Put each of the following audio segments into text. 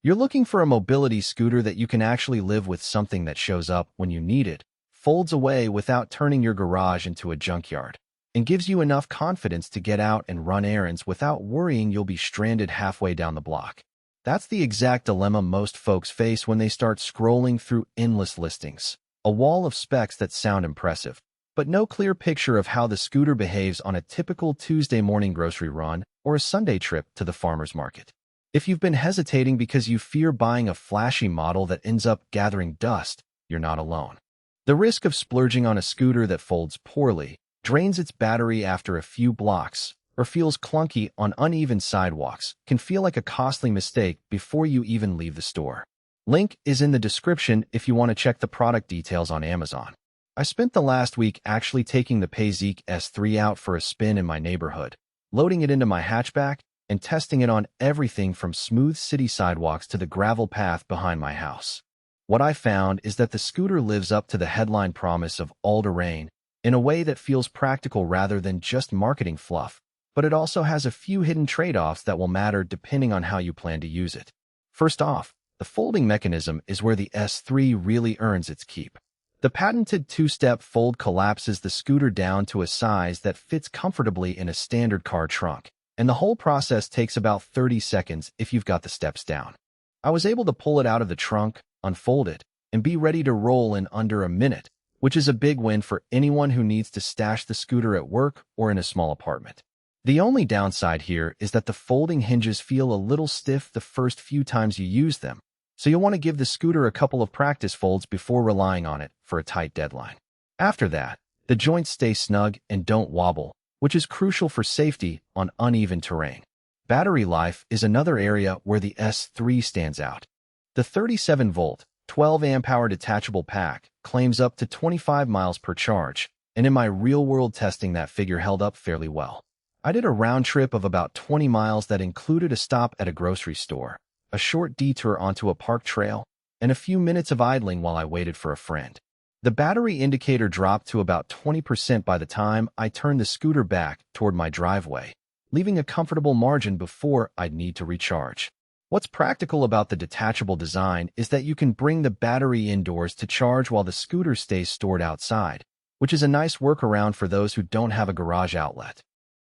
You're looking for a mobility scooter that you can actually live with, something that shows up when you need it, folds away without turning your garage into a junkyard, and gives you enough confidence to get out and run errands without worrying you'll be stranded halfway down the block. That's the exact dilemma most folks face when they start scrolling through endless listings. A wall of specs that sound impressive, but no clear picture of how the scooter behaves on a typical Tuesday morning grocery run or a Sunday trip to the farmer's market. If you've been hesitating because you fear buying a flashy model that ends up gathering dust, you're not alone. The risk of splurging on a scooter that folds poorly, drains its battery after a few blocks, or feels clunky on uneven sidewalks can feel like a costly mistake before you even leave the store. Link is in the description if you want to check the product details on Amazon. I spent the last week actually taking the PAISEEC S3 out for a spin in my neighborhood, loading it into my hatchback, and testing it on everything from smooth city sidewalks to the gravel path behind my house. What I found is that the scooter lives up to the headline promise of all-terrain in a way that feels practical rather than just marketing fluff, but it also has a few hidden trade-offs that will matter depending on how you plan to use it. First off, the folding mechanism is where the S3 really earns its keep. The patented two-step fold collapses the scooter down to a size that fits comfortably in a standard car trunk, and the whole process takes about 30 seconds if you've got the steps down. I was able to pull it out of the trunk, unfold it, and be ready to roll in under a minute, which is a big win for anyone who needs to stash the scooter at work or in a small apartment. The only downside here is that the folding hinges feel a little stiff the first few times you use them, so you'll want to give the scooter a couple of practice folds before relying on it for a tight deadline. After that, the joints stay snug and don't wobble, which is crucial for safety on uneven terrain. Battery life is another area where the S3 stands out. The 37-volt, 12-amp-hour detachable pack claims up to 25 miles per charge, and in my real-world testing that figure held up fairly well. I did a round trip of about 20 miles that included a stop at a grocery store, a short detour onto a park trail, and a few minutes of idling while I waited for a friend. The battery indicator dropped to about 20% by the time I turned the scooter back toward my driveway, leaving a comfortable margin before I'd need to recharge. What's practical about the detachable design is that you can bring the battery indoors to charge while the scooter stays stored outside, which is a nice workaround for those who don't have a garage outlet.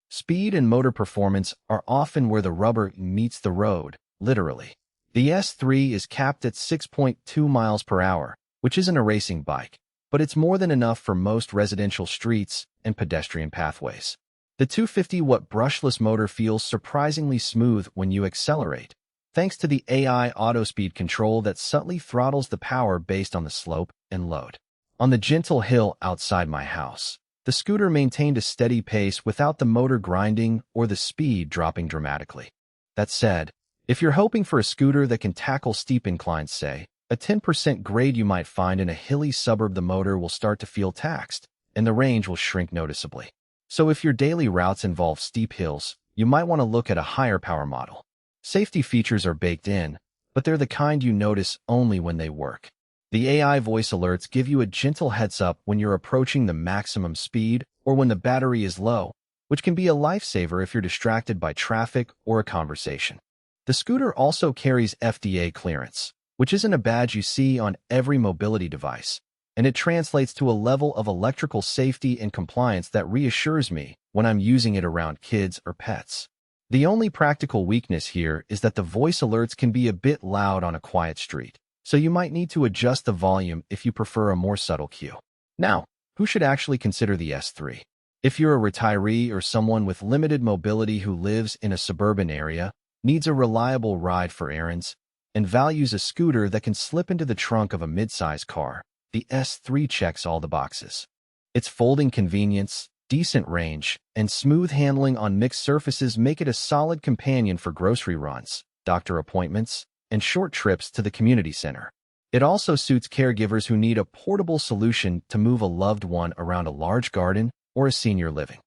Speed and motor performance are often where the rubber meets the road, literally. The S3 is capped at 6.2 miles per hour, which isn't a racing bike, but it's more than enough for most residential streets and pedestrian pathways. The 250-watt brushless motor feels surprisingly smooth when you accelerate, thanks to the AI auto-speed control that subtly throttles the power based on the slope and load. On the gentle hill outside my house, the scooter maintained a steady pace without the motor grinding or the speed dropping dramatically. That said, if you're hoping for a scooter that can tackle steep inclines, say, a 10% grade you might find in a hilly suburb, the motor will start to feel taxed, and the range will shrink noticeably. So if your daily routes involve steep hills, you might want to look at a higher power model. Safety features are baked in, but they're the kind you notice only when they work. The AI voice alerts give you a gentle heads-up when you're approaching the maximum speed or when the battery is low, which can be a lifesaver if you're distracted by traffic or a conversation. The scooter also carries FDA clearance, which isn't a badge you see on every mobility device, and it translates to a level of electrical safety and compliance that reassures me when I'm using it around kids or pets. The only practical weakness here is that the voice alerts can be a bit loud on a quiet street, so you might need to adjust the volume if you prefer a more subtle cue. Now, who should actually consider the S3? If you're a retiree or someone with limited mobility who lives in a suburban area, needs a reliable ride for errands, and values a scooter that can slip into the trunk of a mid-size car, the S3 checks all the boxes. Its folding convenience, decent range, and smooth handling on mixed surfaces make it a solid companion for grocery runs, doctor appointments, and short trips to the community center. It also suits caregivers who need a portable solution to move a loved one around a large garden or a senior living.